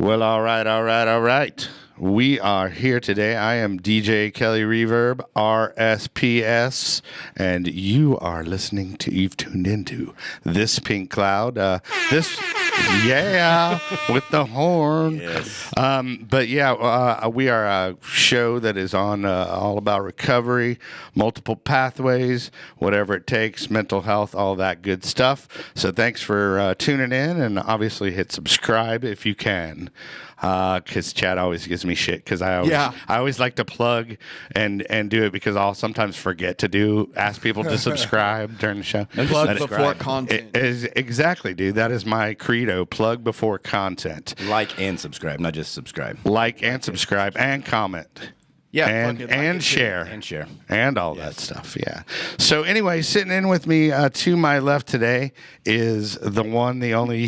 Well, all right, all right, all right. We are here today. I am DJ Kelly Reverb, RSPS, and you are listening to, you've tuned into This Pink Cloud. Yeah, with the horn. Yes. We are a show that is on all about recovery, multiple pathways, whatever it takes, mental health, all that good stuff. So thanks for tuning in, and obviously hit subscribe if you can. Because Chad always gives me shit because I always like to plug and do it because I'll sometimes forget to ask people to subscribe during the show. Plug before content. Exactly, dude. That is my credo. Plug before content. Like and subscribe, not just subscribe. Like and subscribe and comment. Yeah, and share. And share. And all that stuff, yeah. So anyway, sitting in with me to my left today is the one, the only.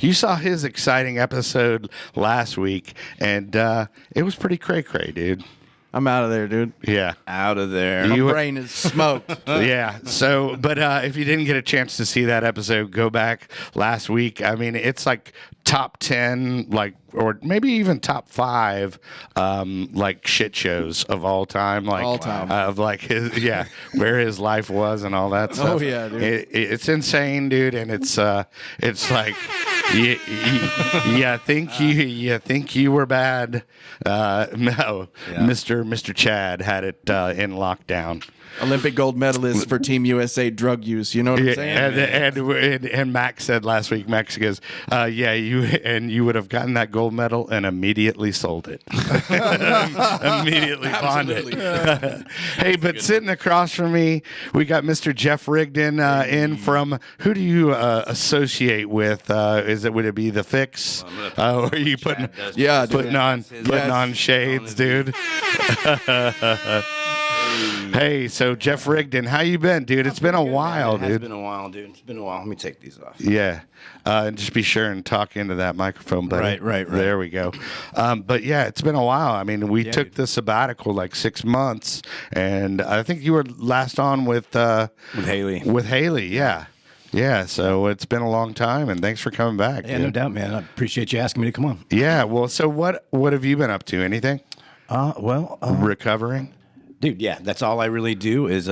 You saw his exciting episode last week, and it was pretty cray-cray, dude. I'm out of there, dude. Yeah. Out of there. My brain is smoked. Yeah. So, but if you didn't get a chance to see that episode, go back last week. I mean, it's like top 10, or maybe even top 5, shit shows of all time. All time. Of where his life was and all that stuff. Oh, yeah, dude. It's insane, dude. And it's like, you think you were bad. No, yeah. Mr. Chad had it in lockdown. Olympic gold medalist for Team USA drug use. You know what I'm saying? And Max said last week, Max goes, you would have gotten that gold medal and immediately sold it. Immediately pawned it. Hey, but sitting across from me, we got Mr. Jeff Rigdon in from, who do you associate with? Would it be The Fix? Or are you putting on shades, dude? Hey, so Jeff Rigdon, how you been, dude? It's been a while, dude. It's been a while, dude. It's been a while. Let me take these off. Yeah. And just be sure and talk into that microphone, buddy. Right. There we go. But yeah, it's been a while. I mean, we took the sabbatical like 6 months, and I think you were last on with Haley. With Haley, yeah. Yeah, so it's been a long time, and thanks for coming back. Yeah, no doubt, man. I appreciate you asking me to come on. Yeah, well, so what have you been up to? Anything? Recovering? Dude, yeah, that's all I really do is,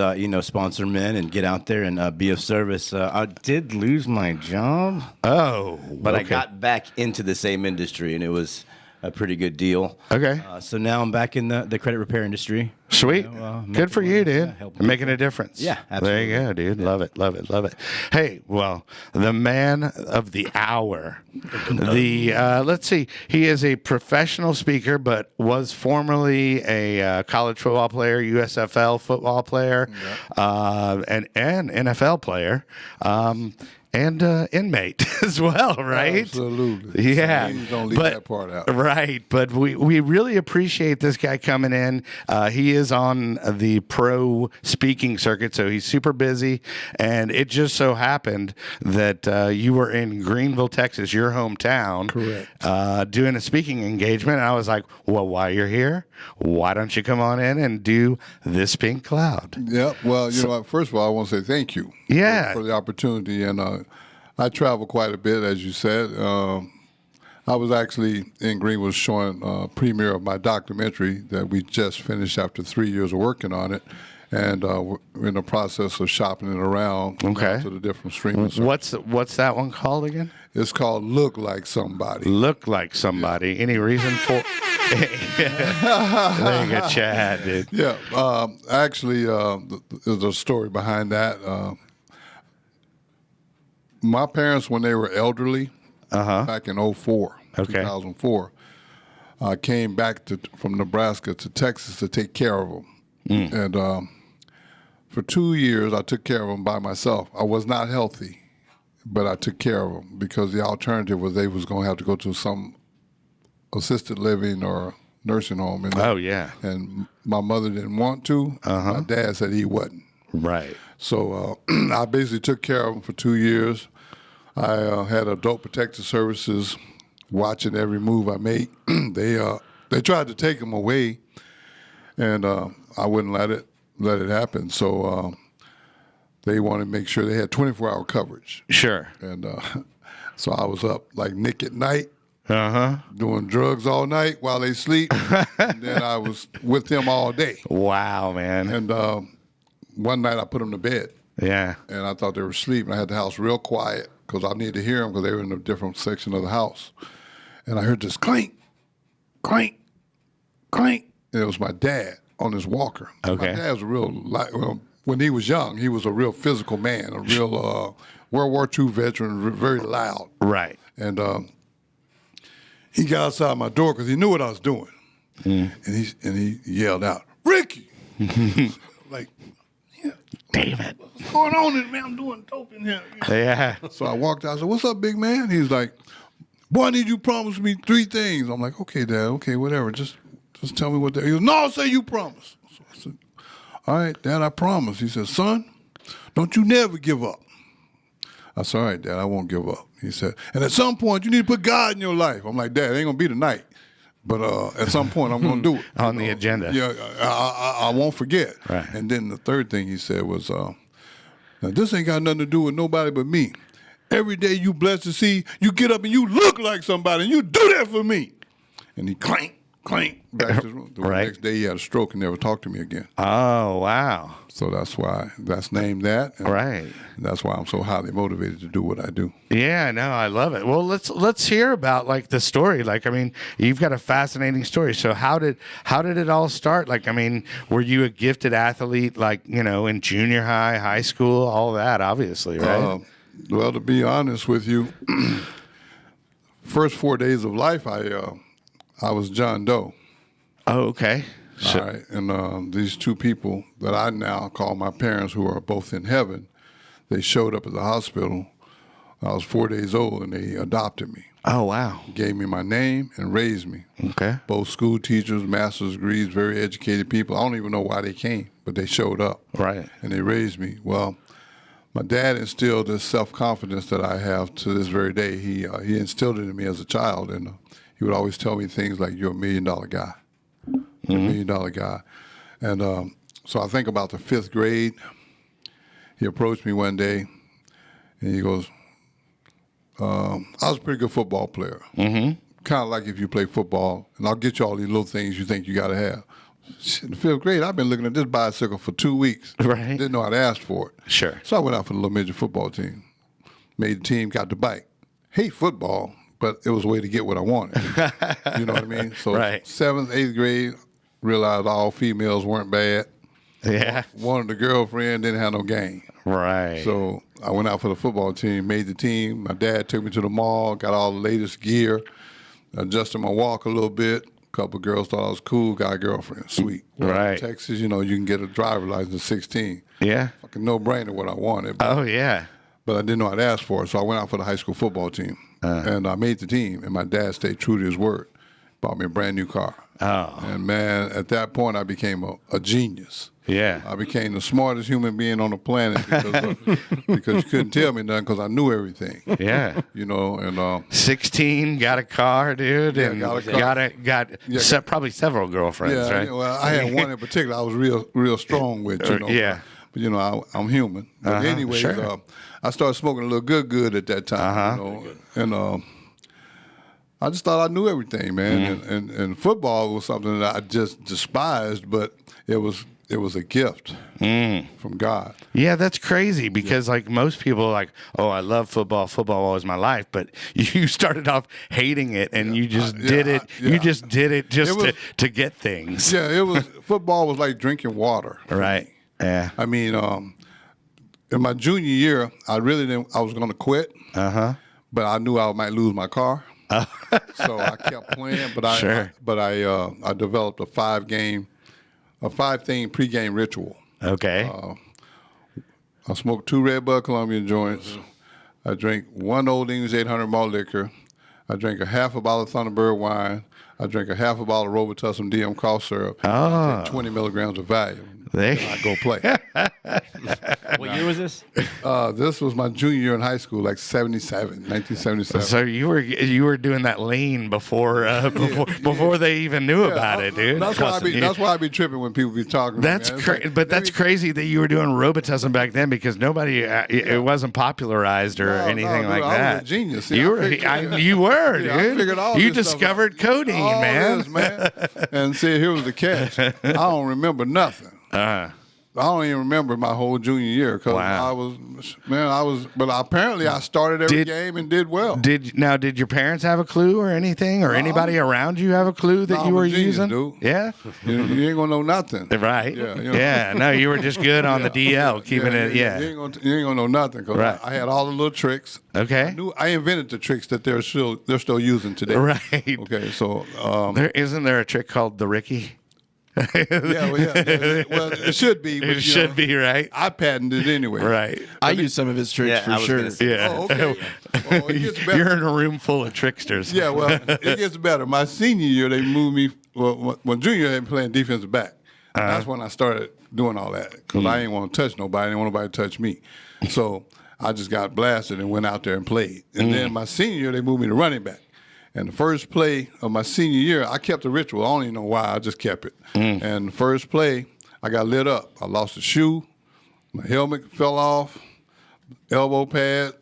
sponsor men and get out there and be of service. I did lose my job. Oh, but I got back into the same industry, and it was a pretty good deal. Okay. So now I'm back in the credit repair industry. Sweet. Good for you, dude. Making a difference. Yeah, absolutely. There you go, dude. Yeah. Love it. Hey, well, the man of the hour. Let's see. He is a professional speaker, but was formerly a college football player, USFL football player, and NFL player. And inmate as well, right? Absolutely. Yeah. Don't leave that part out. Right. But we really appreciate this guy coming in. He is on the pro speaking circuit, so he's super busy. And it just so happened that you were in Greenville, Texas, your hometown. Correct. Doing a speaking engagement. And I was like, well, while you're here, why don't you come on in and do This Pink Cloud? Yeah. Well, you know what? First of all, I want to say thank you for the opportunity. And I travel quite a bit, as you said. I was actually in Greenville showing a premiere of my documentary that we just finished after 3 years of working on it. And we're in the process of shopping it around to the different streaming services. What's that one called again? It's called Look Like Somebody. Look Like Somebody. Yeah. Any reason for? There you go, Chad, dude. Yeah. Actually, there's a story behind that. My parents, when they were elderly, back in 2004, came back from Nebraska to Texas to take care of them. And for 2 years, I took care of them by myself. I was not healthy, but I took care of them because the alternative was they was going to have to go to some assisted living or nursing home. And my mother didn't want to. My dad said he wasn't. Right. So I basically took care of them for 2 years. I had Adult Protective Services watching every move I made. They tried to take them away, and I wouldn't let it happen. So they wanted to make sure they had 24-hour coverage. Sure. And so I was up like Nick at night doing drugs all night while they sleep. And then I was with them all day. Wow, man. And one night I put them to bed. Yeah. And I thought they were asleep. And I had the house real quiet because I needed to hear them because they were in a different section of the house. And I heard this clink, clink, clink. And it was my dad on his walker. Okay. My dad was a real, when he was young, he was a real physical man, a real World War II veteran, very loud. Right. And he got outside my door because he knew what I was doing. And he yelled out, "Ricky!" Like, yeah, David. what's going on in man? I'm doing dope in here. Yeah. So I walked out. I said, "What's up, big man?" He's like, "Boy, I need you to promise me 3 things." I'm like, "Okay, Dad. Okay, whatever. Just tell me what they." He goes, "No, say you promise." So I said, "All right, Dad, I promise." He said, "Son, don't you never give up." I said, "All right, Dad, I won't give up." He said, "And at some point, you need to put God in your life." I'm like, "Dad, it ain't gonna be tonight, but at some point, I'm gonna do it On the agenda. Yeah, I won't forget." Right. And then the third thing he said was, "Now this ain't got nothing to do with nobody but me. Every day you blessed to see, you get up and you look like somebody, and you do that for me." And he clank, back to his room. The Right. next day he had a stroke and never talked to me again. Oh, wow. So that's why that's named that. And Right. that's why I'm so highly motivated to do what I do. Yeah, no, I love it. Well, let's hear about like the story. Like, I mean, you've got a fascinating story. So how did it all start? Like, I mean, were you a gifted athlete, like, you know, in junior high, high school, all that, obviously, right? Well, to be honest with you, first 4 days of life, I was John Doe. Oh, okay. All right, and these 2 people that I now call my parents, who are both in heaven, they showed up at the hospital. I was 4 days old, and they adopted me, Oh, wow. gave me my name, and raised me. Okay. Both school teachers, master's degrees, very educated people. I don't even know why they came, but they showed up. Right. And they raised me. Well, my dad instilled this self-confidence that I have to this very day. He instilled it in me as a child, and he would always tell me things like, "You're $1 million guy. You're $1 million guy." And so I think about the 5th grade. He approached me one day, and he goes, "I was a pretty good football player. Kind of like if you play football, and I'll get you all these little things you think you got to have." Shit, in the 5th grade, I've been looking at this bicycle for 2 weeks. Right. Didn't know I'd asked for it. Sure. So I went out for the little midget football team. Made the team, got the bike. Hate football, but it was a way to get what I wanted. You know what I mean? So Right. 7th, 8th grade, realized all females weren't bad. Yeah. Wanted a girlfriend, didn't have no game. Right. So I went out for the football team, made the team. My dad took me to the mall, got all the latest gear, adjusted my walk a little bit. A couple of girls thought I was cool, got a girlfriend, sweet. Right. Texas, you know, you can get a driver's license at 16. Yeah. Fucking no-brainer what I wanted. But, Oh, yeah. but I didn't know I'd ask for it, so I went out for the high school football team. And I made the team, and my dad stayed true to his word. Bought me a brand new car. Oh. And, man, at that point, I became a genius. Yeah. I became the smartest human being on the planet because you couldn't tell me nothing because I knew everything. Yeah. You know, and 16, got a car, dude, and got a car. probably several girlfriends, right? Well, I had one in particular I was real strong with, you know. Yeah. But you know, I'm human. But anyways, sure. I started smoking a little good at that time, you know, and I just thought I knew everything, man. And football was something that I just despised, but it was a gift from God. Yeah, that's crazy because like most people are like, oh, I love football. Football was my life. But you started off hating it and you just did it. You just did it to get things. Yeah, it was football was like drinking water. Right. Yeah. I mean, in my junior year, I was going to quit. But I knew I might lose my car. So I kept playing, but I developed a 5-thing pregame ritual. Okay. I smoked 2 Red Bud Colombian joints. I drank 1 Old English 800 malt liquor. I drank a half a bottle of Thunderbird wine. I drank a half a bottle of Robitussin DM cough syrup. I take 20 milligrams of Valium. There. I go play. What year was this? This was my junior year in high school, like 1977. So you were doing that lean before they even knew about it, dude. That's why I be tripping when people be talking. That's crazy, but that's crazy that you were doing Robitussin back then because nobody it wasn't popularized or anything like that. I was a genius. See, you were, dude. I figured all you this discovered stuff out. codeine, All man. this, man. And see, here was the catch. I don't remember nothing. I don't even remember my whole junior year because but apparently I started every game and did well. Did your parents have a clue or anything, or anybody around you have a clue that you were using? Dude. Yeah, you ain't gonna know nothing, right? Yeah, no, you were just good on the DL, keeping it. Yeah, you ain't gonna know nothing because I had all the little tricks. Okay, I invented the tricks that they're still using today. Right. Okay, so isn't there a trick called the Ricky? Well, it should be. But, it should be, right? I patented it anyway. Right. I use some of his tricks for sure. Yeah. Oh, okay. Well, it gets better. You're in a room full of tricksters. Yeah, well, it gets better. My senior year, they moved me. Well, junior year, they been playing defensive back. That's when I started doing all that because I didn't want to touch nobody. I didn't want nobody to touch me. So I just got blasted and went out there and played. And then my senior year, they moved me to running back. And the first play of my senior year, I kept the ritual. I don't even know why. I just kept it. And the first play, I got lit up. I lost a shoe. My helmet fell off. Elbow pad,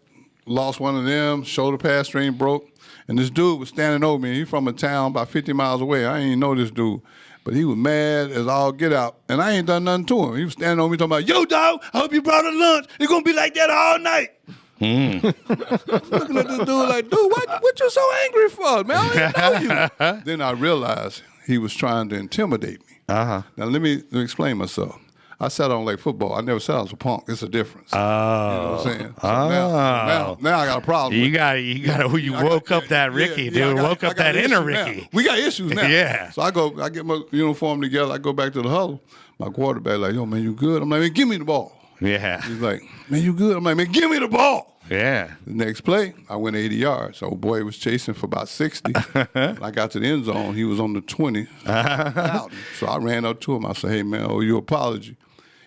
lost one of them. Shoulder pad string broke. And this dude was standing over me. He's from a town about 50 miles away. I didn't even know this dude. But he was mad as all get out. And I ain't done nothing to him. He was standing over me talking about, yo, dog, I hope you brought a lunch. It's going to be like that all night. Looking at this dude like, dude, what you so angry for, man? I don't know you. Then I realized he was trying to intimidate me. Now let me explain myself. I sat on like football. I never said I was a punk. It's a difference. You know what I'm saying? So now I got a problem. You woke up that Ricky, dude. Woke up that inner Ricky. Now. We got issues now. Yeah. So I get my uniform together. I go back to the huddle. My quarterback like, yo, man, you good? I'm like, man, give me the ball. Yeah. He's like, man, you good? I'm like, man, give me the ball. Yeah. The next play, I went 80 yards. Old boy was chasing for about 60. When I got to the end zone, he was on the 20. So I ran up to him. I said, hey, man, I owe you an apology.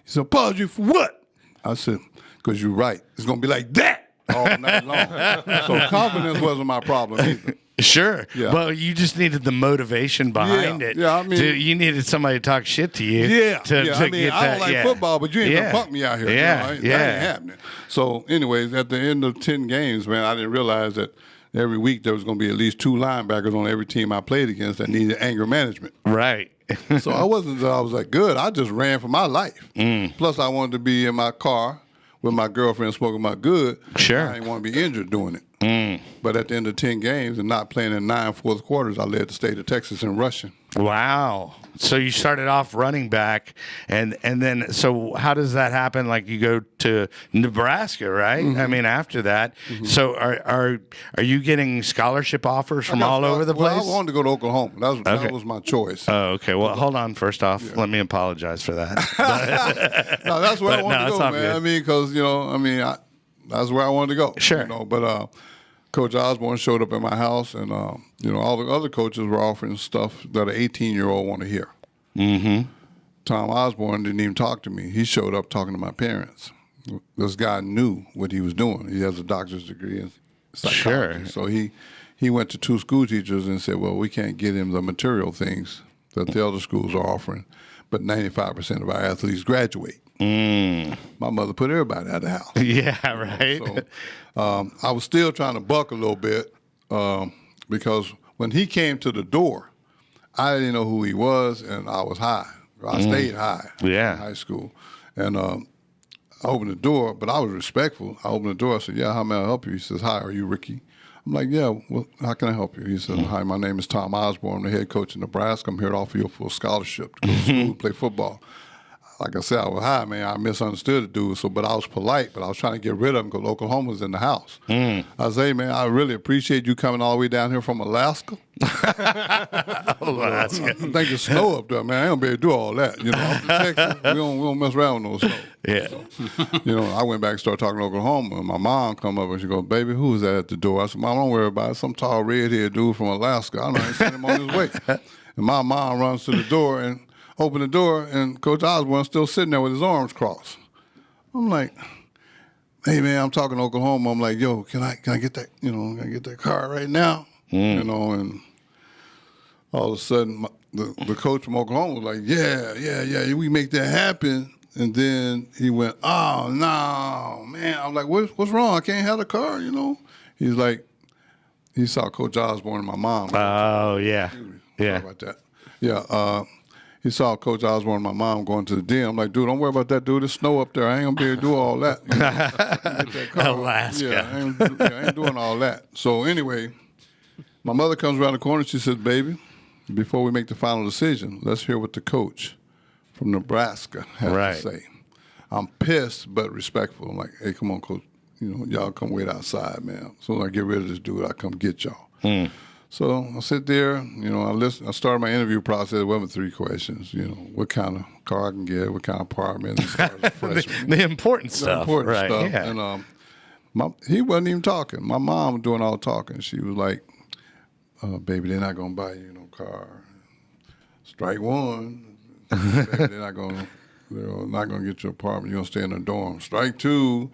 He said, apology for what? I said, because you're right. It's going to be like that all night long. So confidence wasn't my problem either. Sure. Yeah. Well, you just needed the motivation behind it. Yeah, I mean, you needed somebody to talk shit to you. Yeah. To I mean, I don't like football, but you ain't gonna punk me out here. Yeah. That ain't happening. So, anyways, at the end of 10 games, man, I didn't realize that every week there was gonna be at least 2 linebackers on every team I played against that needed anger management. Right. So I was like good. I just ran for my life. Plus, I wanted to be in my car with my girlfriend smoking my good. Sure. I didn't want to be injured doing it. But at the end of 10 games and not playing in 9 fourth quarters, I led the state of Texas in rushing. Wow. So you started off running back, and then so how does that happen? Like you go to Nebraska, right? I mean, after that. So are you getting scholarship offers from all over the place? Well, I wanted to go to Oklahoma. That was my choice. Oh, okay. Well, hold on. First off, let me apologize for that. No, that's where I wanted to go, man. Good. I mean, because that's where I wanted to go. Sure. But Coach Osborne showed up at my house, and all the other coaches were offering stuff that an 18-year-old want to hear. Tom Osborne didn't even talk to me. He showed up talking to my parents. This guy knew what he was doing. He has a doctor's degree in psychology. Sure. So he went to 2 school teachers and said, well, we can't get him the material things that the other schools are offering, but 95% of our athletes graduate. My mother put everybody out of the house. Yeah, right. So I was still trying to buck a little bit because when he came to the door, I didn't know who he was, and I was high. I stayed high in high school. And I opened the door, but I was respectful. I opened the door. I said, yeah, how may I help you? He says, hi, are you Ricky? I'm like, yeah, well, how can I help you? He said, hi, my name is Tom Osborne. I'm the head coach in Nebraska. I'm here to offer you a full scholarship to go to school and play football. Like I said, I was high, man. I misunderstood the dude, but I was polite, but I was trying to get rid of him because Oklahoma was in the house. I said, hey, man, I really appreciate you coming all the way down here from Alaska. Alaska. I think it's snow up there, man. I ain't gonna be able to do all that. Up in Texas, we don't mess around with no snow. Yeah. So, I went back and started talking to Oklahoma, and my mom come up and she goes, baby, who is that at the door? I said, Mom, don't worry about it. Some tall red-haired dude from Alaska. I ain't seen him on his way. And my mom runs to the door and opened the door, and Coach Osborne still sitting there with his arms crossed. I'm like, hey man, I'm talking to Oklahoma. I'm like, yo, can I get that? You know, can I get that car right now? You know, and all of a sudden, the coach from Oklahoma was like, yeah, we make that happen. And then he went, oh no, man. I'm like, what's wrong? I can't have the car, you know. He's like, he saw Coach Osborne and my mom. Oh yeah, Sorry about that. Yeah. He saw Coach Osborne and my mom going to the den. I'm like, dude, don't worry about that, dude. There's snow up there. I ain't gonna be able to do all that. You know, get that car. Alaska. Yeah, I ain't doing all that. So anyway, my mother comes around the corner. She says, baby, before we make the final decision, let's hear what the coach from Nebraska has to say. I'm pissed but respectful. I'm like, hey, come on, coach. You know, y'all come wait outside, man. As soon as I get rid of this dude, I come get y'all. So I sit there, you know, I listen. I started my interview process with 3 questions. You know, what kind of car I can get, what kind of apartment, as far as freshman. the important stuff, right? Yeah. And he wasn't even talking. My mom was doing all the talking. She was like, "Baby, they're not gonna buy you no car. Strike one. Baby, they're not gonna get your apartment. You're gonna stay in the dorm. Strike 2,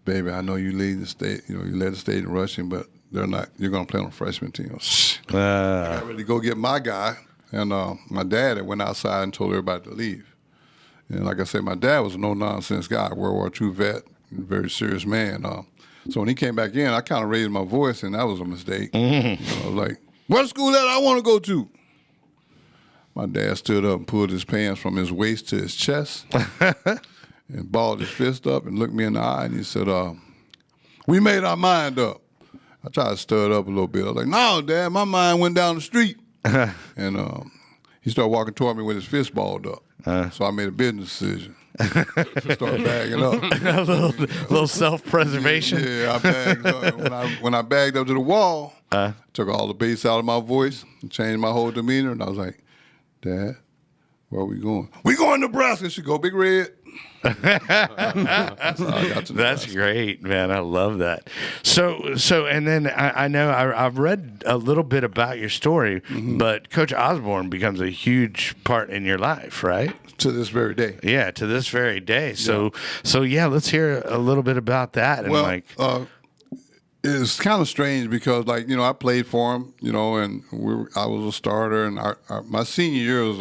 baby. I know you lead the state. You know, you led the state in rushing, but." They're not. You're gonna play on a freshman team. I got ready to go get my guy, and my dad had went outside and told everybody to leave. And like I said, my dad was a no nonsense guy, World War II vet, very serious man. So when he came back in, I kind of raised my voice, and that was a mistake. I was like, "What school that I want to go to?" My dad stood up and pulled his pants from his waist to his chest, and balled his fist up and looked me in the eye, and he said, "We made our mind up." I tried to stir it up a little bit. I was like, "No, Dad, my mind went down the street." And he started walking toward me with his fist balled up. So I made a business decision. Started bagging up. a little self-preservation. Yeah, I bagged up. When I bagged up to the wall, took all the bass out of my voice and changed my whole demeanor. And I was like, "Dad, where are we going?" "We going to Nebraska." She go, "Big Red." That's great, man. I love that. So, and then I know I've read a little bit about your story, but Coach Osborne becomes a huge part in your life, right? To this very day. Yeah, to this very day. So yeah, let's hear a little bit about that. And it's kind of strange because, like, you know, I played for him, you know, and I was a starter. And my senior year was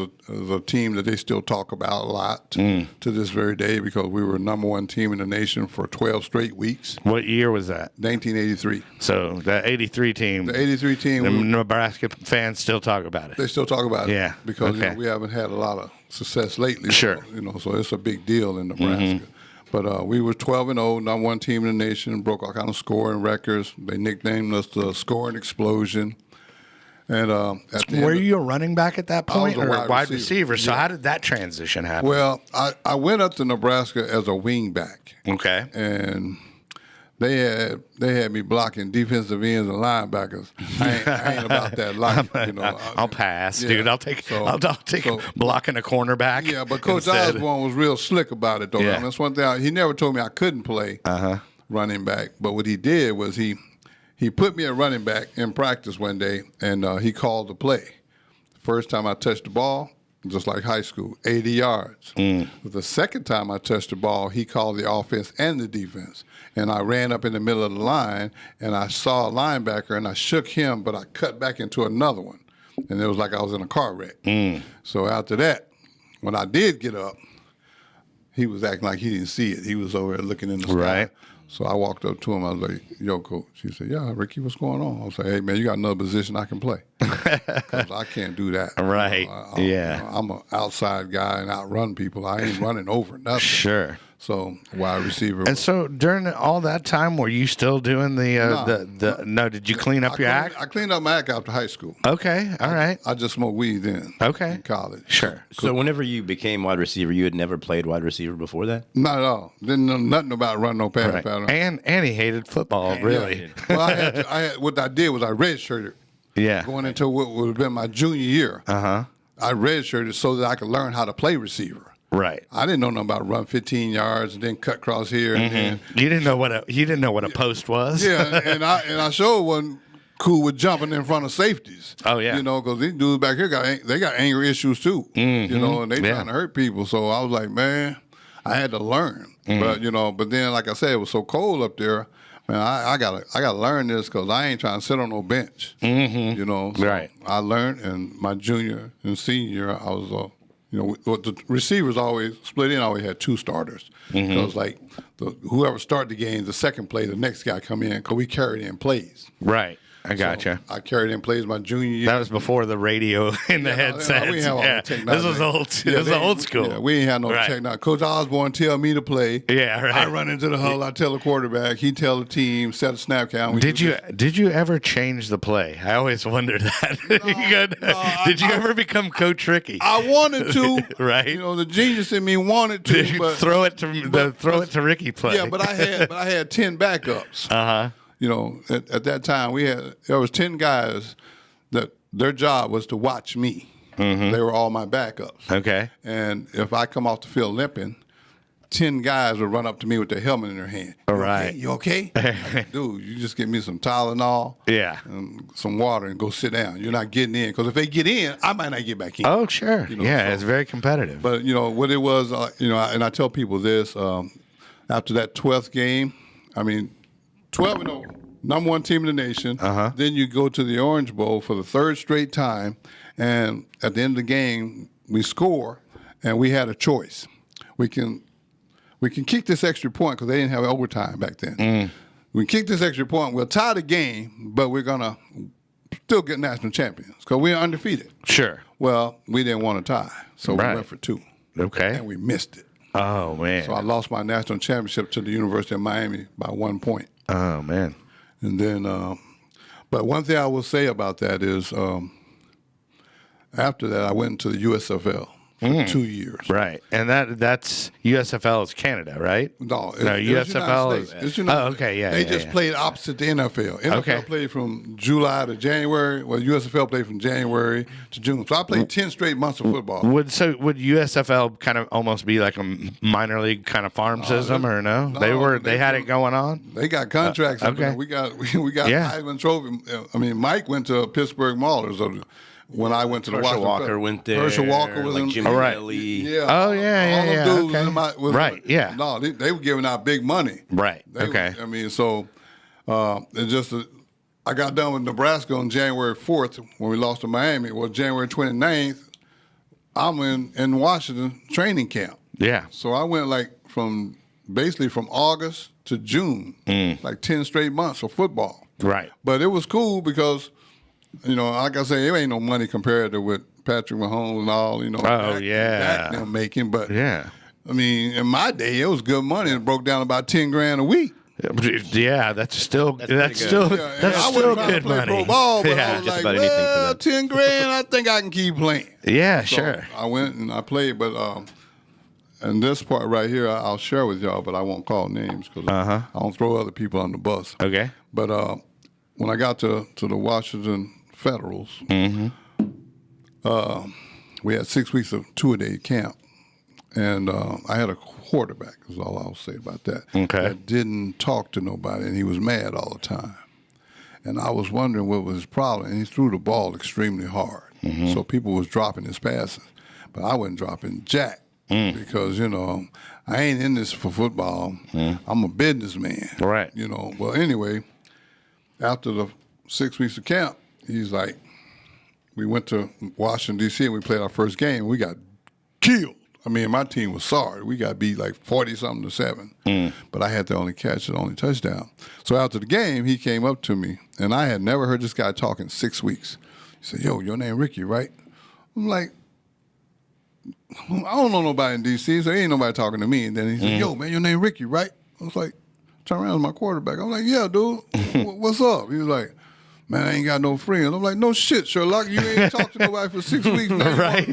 a team that they still talk about a lot to this very day because we were #1 team in the nation for 12 straight weeks. What year was that? 1983. So that 83 team. The 83 team. The Nebraska fans still talk about it. They still talk about it. Yeah. Because you know, we haven't had a lot of success lately. Sure. So, you know, so it's a big deal in Nebraska. But we were 12-0, #1 team in the nation, broke all kind of scoring records. They nicknamed us the Scoring Explosion. And were you a running back at that point, or a wide receiver? So yeah. how did that transition happen? Well, I went up to Nebraska as a wing back. Okay. And they had me blocking defensive ends and linebackers. I ain't about that life, you know. I'll pass, dude. I'll take blocking a cornerback. Yeah, but Coach Osborne was real slick about it, though. Yeah. I mean, that's one thing. He never told me I couldn't play running back, but what he did was he put me at running back in practice one day, and he called the play. The first time I touched the ball, just like high school, 80 yards. But the second time I touched the ball, he called the offense and the defense. And I ran up in the middle of the line, and I saw a linebacker, and I shook him, but I cut back into another one. And it was like I was in a car wreck. So after that, when I did get up, he was acting like he didn't see it. He was over there looking in the sky. Right. So I walked up to him. I was like, "Yo, coach." He said, "Yeah, Ricky, what's going on?" I was like, "Hey, man, you got another position I can play." Because I can't do that. Right. I'm an outside guy and outrun people. I ain't running over nothing. Sure. So wide receiver. And so during all that time, were you still doing no? Did you clean up your act? I cleaned up my act after high school. Okay, all right. I just smoked weed then. Okay. In college. Sure. So whenever you became wide receiver, you had never played wide receiver before that? Not at all. Didn't know nothing about running no pattern. And he hated football, really. Well, I had what I did was I redshirted. Yeah. Going into what would have been my junior year. I redshirted so that I could learn how to play receiver. Right. I didn't know nothing about run 15 yards and then cut cross here and then. You didn't know what a post was. Yeah, and I sure wasn't cool with jumping in front of safeties. Oh yeah. You know, because these dudes back here got anger issues too. You know, and they trying to hurt people. So I was like, man, I had to learn. But but then like I said, it was so cold up there. Man, I gotta learn this because I ain't trying to sit on no bench. So Right. I learned, and my junior and senior year, I was the receivers always split in. Always had 2 starters because like whoever started the game, the second play, the next guy come in because we carried in plays. Right. I gotcha. I carried in plays my junior year. That was before the radio and the headsets. We didn't have all the technology. This was old. This was old school. Yeah, we ain't had no technology. Coach Osborne tell me to play. Yeah, right. I run into the huddle. I tell the quarterback. He tell the team. Set a snap count. Did you ever change the play? I always wondered that. Did you ever become Coach Ricky? I wanted to. Right. The genius in me wanted to. Did you but, throw it to Ricky play? Yeah, but I had 10 backups. At that time there was 10 guys that their job was to watch me. They were all my backups. Okay. And if I come off the field limping, 10 guys would run up to me with their helmet in their hand. All right. You okay? Like, dude, you just give me some Tylenol. Yeah. And some water and go sit down. You're not getting in because if they get in, I might not get back in. Oh, sure. It's very competitive. But what it was, and I tell people this after that 12th game. 12-0, number 1 team in the nation. Then you go to the Orange Bowl for the 3rd straight time, and at the end of the game, we score, and we had a choice. We can kick this extra point because they didn't have overtime back then. We kick this extra point. We'll tie the game, but we're gonna still get national champions because we're undefeated. Sure. Well, we didn't want to tie, so we went for 2. Okay. And we missed it. Oh man. So I lost my national championship to the University of Miami by 1 point. Oh man. And then, but one thing I will say about that is, after that, I went to the USFL for 2 years. Right. And that's USFL is Canada, right? No, USFL is. It's United States. Okay, yeah. They just played opposite the NFL. NFL played from July to January. Well, USFL played from January to June. So I played 10 straight months of football. Would USFL kind of almost be like a minor league kind of farm system, or no? They had it going on. They got contracts. Okay. We got Heisman Trophy. Mike went to Pittsburgh Maulers. When I went to the Herschel Walker went there. Herschel Walker was in. Jimmy Kelly. Yeah. Oh yeah. All them dudes Okay. in my, Right. Yeah. No, they were giving out big money. Right. Okay. It just I got done with Nebraska on January 4th when we lost to Miami. Well, January 29th, I'm in Washington training camp. Yeah. So I went from August to June, like 10 straight months of football. Right. But it was cool because, like I say, it ain't no money compared to what Patrick Mahomes and all, back them making. But yeah. In my day, it was good money. It broke down about $10,000 a week. Yeah, that's still I still good good play money. Pro ball, but Yeah. I was Just like, about anything for them. $10,000, I think I can keep playing. Yeah, So sure. I went and I played, but and this part right here, I'll share with y'all, but I won't call names because I don't throw other people on the bus. Okay. But when I got to the Washington Federals, we had 6 weeks of two-a-day camp, and I had a quarterback, is all I'll say about that, that didn't talk to nobody, and he was mad all the time. And I was wondering what was his problem, and he threw the ball extremely hard. So people was dropping his passes, but I wasn't dropping jack because, I ain't in this for football. I'm a businessman. Right. Well, anyway, after the 6 weeks of camp, he's like, we went to Washington, D.C., and we played our first game. We got killed. My team was sorry. We got beat like 40-something to 7. But I had the only catch, the only touchdown. So after the game, he came up to me, and I had never heard this guy talk in 6 weeks. He said, yo, your name Ricky, right? I'm like, I don't know nobody in D.C., so ain't nobody talking to me. And then he said, yo, man, your name Ricky, right? I was like, turn around, my quarterback. I'm like, yeah, dude, what's up? He was like, man, I ain't got no friends. I'm like, no shit, Sherlock. You ain't talked to nobody for 6 weeks.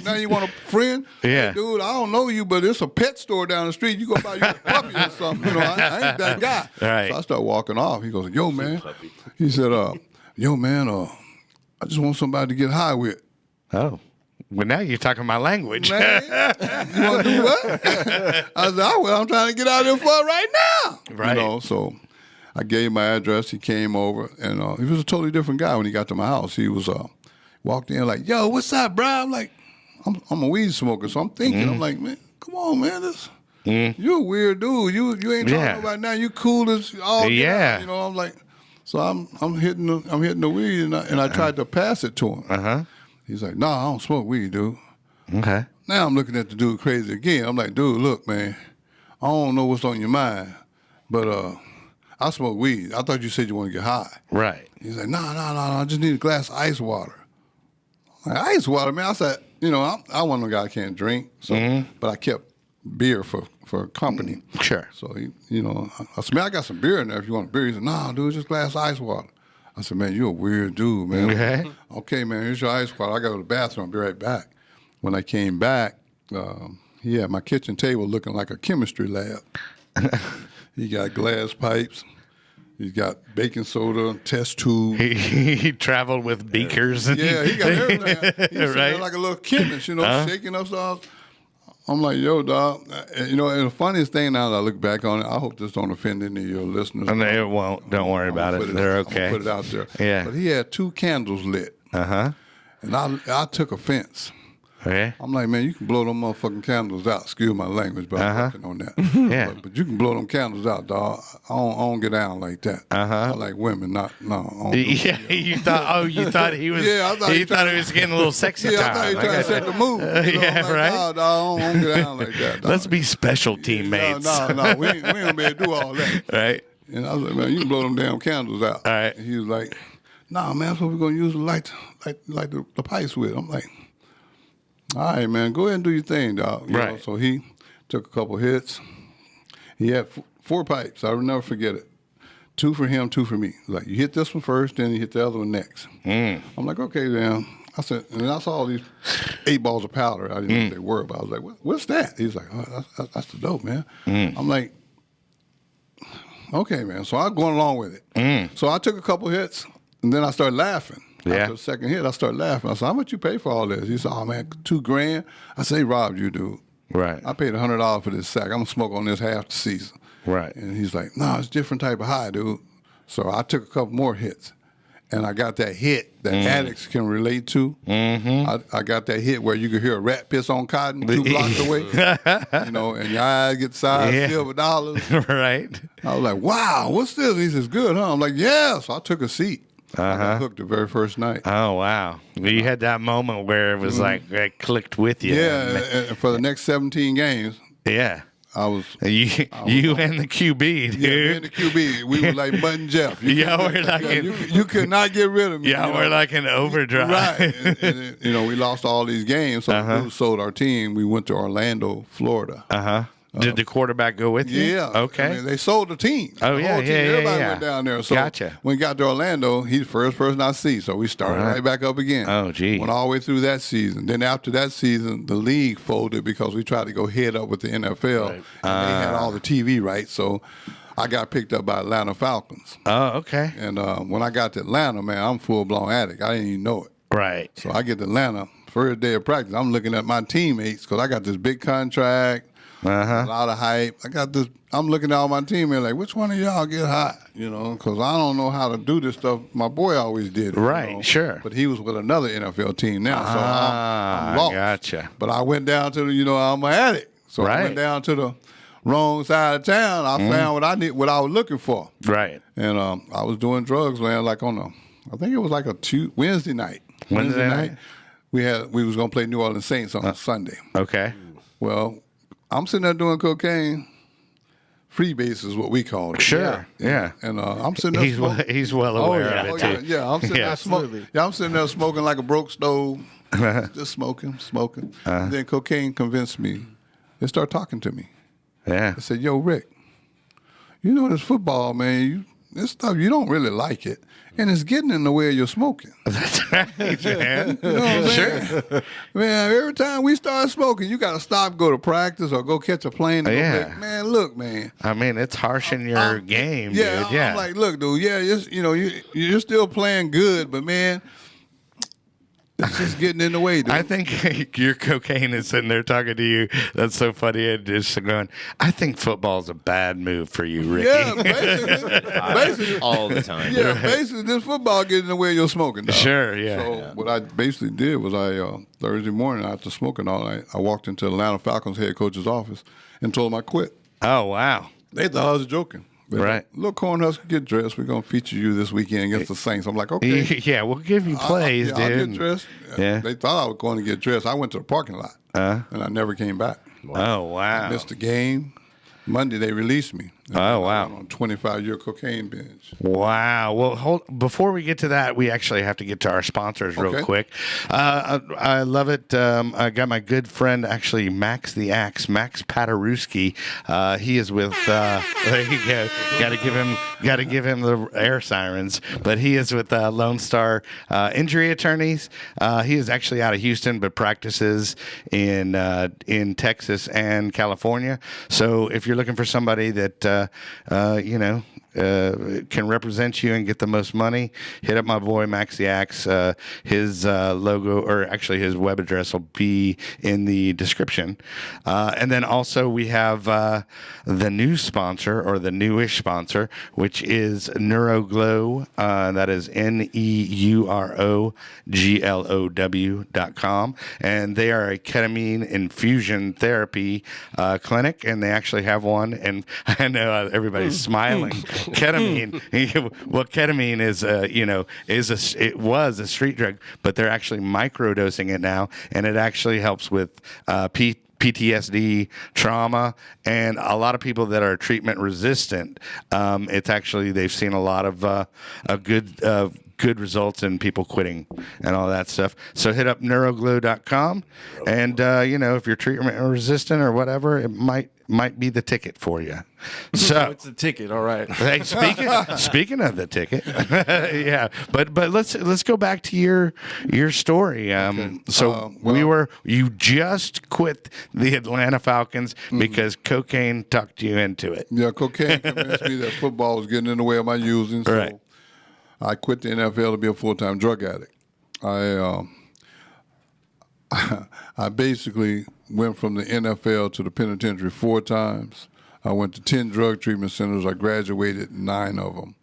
Now you want a friend? Yeah. Hey, dude, I don't know you, but it's a pet store down the street. You go buy you a puppy or something. I ain't that guy. Right. So I start walking off. He goes, yo, man. He said, yo, man, I just want somebody to get high with. Oh. Well, now you're talking my language. Man, you want to do what? I said, I'm trying to get out of here for right now. Right. So I gave him my address. He came over, and he was a totally different guy when he got to my house. He was walked in like, yo, what's up, bro? I'm like, I'm a weed smoker, so I'm thinking, I'm like, man, come on, man. You a weird dude. You ain't talking Yeah. about now. You cool as all get Yeah. out, you know. I'm like, so I'm hitting the weed, and I tried to pass it to him. He's like, nah, I don't smoke weed, dude. Okay. Now I'm looking at the dude crazy again. I'm like, dude, look, man, I don't know what's on your mind, but I smoke weed. I thought you said you want to get high. Right. He's like, no, I just need a glass of ice water. I'm like, ice water, man. I said, I wasn't a guy that can't drink, so but I kept beer for company. Sure. So I said, man, I got some beer in there if you want a beer. He said, nah, dude, just a glass of ice water. I said, man, you're a weird dude, man. Okay. Okay, man, here's your ice water. I got to go to the bathroom. I'll be right back. When I came back, he had my kitchen table looking like a chemistry lab. He got glass pipes. He's got baking soda, test tubes. He traveled with beakers. Yeah, he got everything. He's sitting there Right. like a little chemist, shaking us stuff. I'm like, yo, dog. And the funniest thing now that I look back on it, I hope this don't offend any of your listeners. And it won't. Don't worry about it. They're okay. I'm put it out there. Yeah. But he had 2 candles lit. And I took offense. Okay. I'm like, man, you can blow them motherfucking candles out. Excuse my language, but I'm working on that. Yeah. But you can blow them candles out, dog. I don't get down like that. I like women, I don't do it. Yeah, you thought he was. Yeah, I thought he thought he was getting a little sexy Yeah, I time. thought he trying to set the mood. Yeah, I'm like, right. Nah, dog, I don't get down like that. Dog. Let's be special teammates. No, we ain't be able to do all that. Right. And I was like, man, you can blow them damn candles out. All right. And he was like, nah, man, that's what we're gonna use to light the pipes with. I'm like, all right, man, go ahead and do your thing, dog. You know? So he took a couple hits. He had 4 pipes. I will never forget it. 2 for him, 2 for me. Like, you hit this one first, then you hit the other one next. I'm like, okay, then. I said, and I saw all these 8 balls of powder. I didn't know what they were, but I was like, what's that? He's like, oh, that's the dope, man. I'm like, okay, man. So I'm going along with it. So I took a couple hits, and then I started laughing. Yeah. After the second hit, I started laughing. I said, how much you pay for all this? He said, oh, man, $2,000. I said, he robbed you, dude. Right. I paid $100 for this sack. I'm going to smoke on this half the season. Right. And he's like, no, it's a different type of high, dude. So I took a couple more hits. And I got that hit that addicts can relate to. I got that hit where you could hear a rat piss on cotton 2 blocks away. And your eyes get size silver dollars. Right. I was like, wow, what's this? He says, good, huh? I'm like, yeah. So I took a seat. I got hooked the very first night. Oh, wow. You had that moment where it was like it clicked with you. Yeah, and for the next 17 games, Yeah. I was You and the QB, dude. yeah, me and the QB. We were like Bud and Jeff. Y'all were like you could not get rid of me. y'all were like an overdrive. Right. And we lost all these games, so we sold our team. We went to Orlando, Florida. Did the quarterback go with you? Yeah. Okay. I mean, they sold the team. Oh, The yeah, whole team. yeah, yeah, Everybody yeah. went down there. So Gotcha. when we got to Orlando, he's the first person I see. So we started right back up again. Oh, gee. Went all the way through that season. Then after that season, the league folded because we tried to go head up with the NFL. Right. And they had all the TV rights. So I got picked up by Atlanta Falcons. Oh, okay. And when I got to Atlanta, man, I'm full-blown addict. I didn't even know it. Right. So I get to Atlanta, first day of practice, I'm looking at my teammates because I got this big contract, a lot of hype. I'm looking at all my teammates like, which one of y'all get hot? Because I don't know how to do this stuff. My boy always did it. Right, sure. But he was with another NFL team now, so I'm lost. Gotcha. But I went down to I'm an addict. So I went down to the wrong side of town. I found what I was looking for. Right. And I was doing drugs, man, like I think it was like a Wednesday night. Wednesday night? We was gonna play New Orleans Saints on Sunday. Okay. Well, I'm sitting there doing cocaine. Freebase is what we call it. Sure. Yeah. And I'm sitting there smoking. He's well aware of it too. Yeah, I'm sitting there smoking. Yeah, I'm sitting there smoking like a broke stove. Just smoking. And then cocaine convinced me. They start talking to me. Yeah. I said, yo, Rick, this football, man, this stuff, you don't really like it. And it's getting in the way of your smoking. That's right, man. You know what I'm saying? Man, every time we start smoking, you got to stop, go to practice, or go catch a plane. And go back. Man, look, man. I mean, it's harshing your game, dude. Yeah. I'm like, look, dude. Yeah, you're still playing good, but man, It's just getting in the way, dude. I think your cocaine is sitting there talking to you. That's so funny. And just going, I think football's a bad move for you, Ricky. Yeah, basically all the time. Yeah, basically, this football getting in the way of your smoking, dog. Sure, yeah. So what I basically did was Thursday morning after smoking all night, I walked into the Atlanta Falcons head coach's office and told him I quit. Oh, wow. They thought I was joking. Right. Look, Cornhusker, get dressed. We're going to feature you this weekend against the Saints. I'm like, okay. Yeah, we'll give you plays, dude. I'll get dressed. Yeah. They thought I was going to get dressed. I went to the parking lot, and I never came back. Oh, wow. I missed the game. Monday, they released me. Oh, wow. On a 25-year cocaine binge. Wow. Well, before we get to that, we actually have to get to our sponsors real quick. I love it. I got my good friend, actually, Max the Axe, Max Paderewski. He is with, there you go. Got to give him the air sirens. But he is with Lone Star Injury Attorneys. He is actually out of Houston, but practices in Texas and California. So if you're looking for somebody that can represent you and get the most money, hit up my boy Max the Axe. His logo, or actually his web address, will be in the description. And then also we have the new sponsor, or the newish sponsor, which is NeuroGlow. That is NeuroGlow.com. And they are a ketamine infusion therapy clinic, and they actually have one. And I know everybody's smiling. Ketamine. Well, ketamine is it was a street drug, but they're actually microdosing it now, and it actually helps with PTSD, trauma, and a lot of people that are treatment resistant. It's actually, they've seen a lot of good results in people quitting and all that stuff. So hit up neuroglow.com, and if you're treatment resistant or whatever, it might be the ticket for you. So it's a ticket, all right. Hey, speaking of the ticket, yeah. But let's go back to your story. So you just quit the Atlanta Falcons because cocaine tucked you into it. Yeah, cocaine convinced me that football was getting in the way of my using. So right. I quit the NFL to be a full-time drug addict. I basically went from the NFL to the penitentiary 4 times. I went to 10 drug treatment centers. I graduated 9 of them.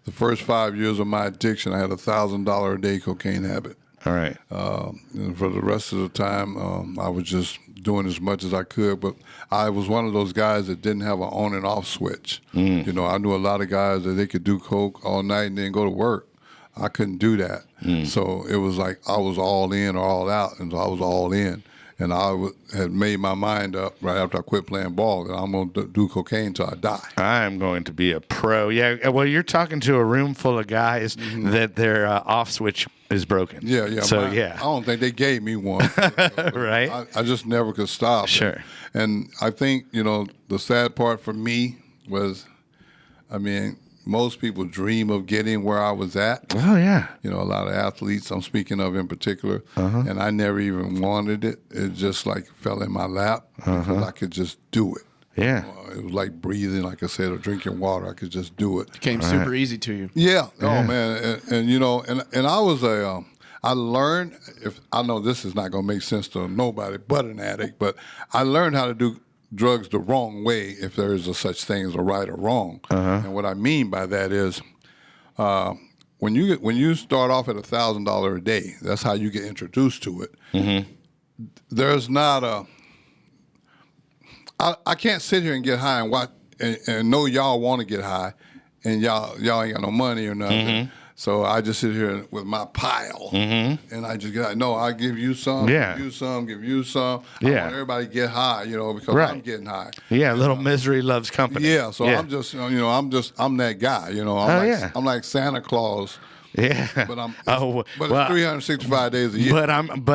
The first 5 years of my addiction, I had a $1,000 a day cocaine habit. All right. And for the rest of the time, I was just doing as much as I could. But I was one of those guys that didn't have an on and off switch. I knew a lot of guys that they could do coke all night and then go to work. I couldn't do that. So it was like I was all in or all out, and so I was all in. And I had made my mind up right after I quit playing ball that I'm going to do cocaine until I die. I'm going to be a pro. Yeah, well, you're talking to a room full of guys that their off switch is broken. Yeah. So, I don't think they gave me one. Right. I just never could stop. Sure. And I think, the sad part for me was, most people dream of getting where I was at. Oh, yeah. A lot of athletes I'm speaking of in particular, and I never even wanted it. It just like fell in my lap because I could just do it. Yeah. It was like breathing, like I said, or drinking water. I could just do it. It came super easy to you. Yeah. Oh, man. And I was I learned, I know this is not going to make sense to nobody but an addict, but I learned how to do drugs the wrong way, if there is a such thing as a right or wrong. And what I mean by that is when you start off at $1,000 a day, that's how you get introduced to it. There's not I can't sit here and get high and watch and know y'all want to get high, and y'all ain't got no money or nothing. So I just sit here with my pile, and I just get, no, I give you some, give you some, give you some. I want everybody to get high, because I'm getting high. Yeah, little misery loves company. Yeah, so I'm just, I'm that guy, I'm like Santa Claus. Yeah, but it's 365 days a year. But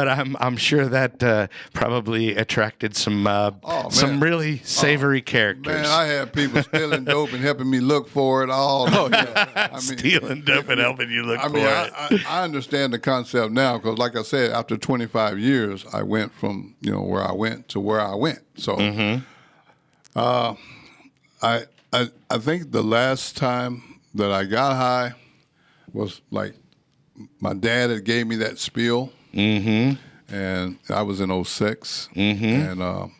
I'm sure that probably attracted some really savory characters. Man, I had people stealing dope and helping me look for it all. Stealing dope and helping you look for it. I understand the concept now because, like I said, after 25 years, I went from where I went to where I went. So, I think the last time that I got high was like my dad had gave me that spiel and I was in 06. And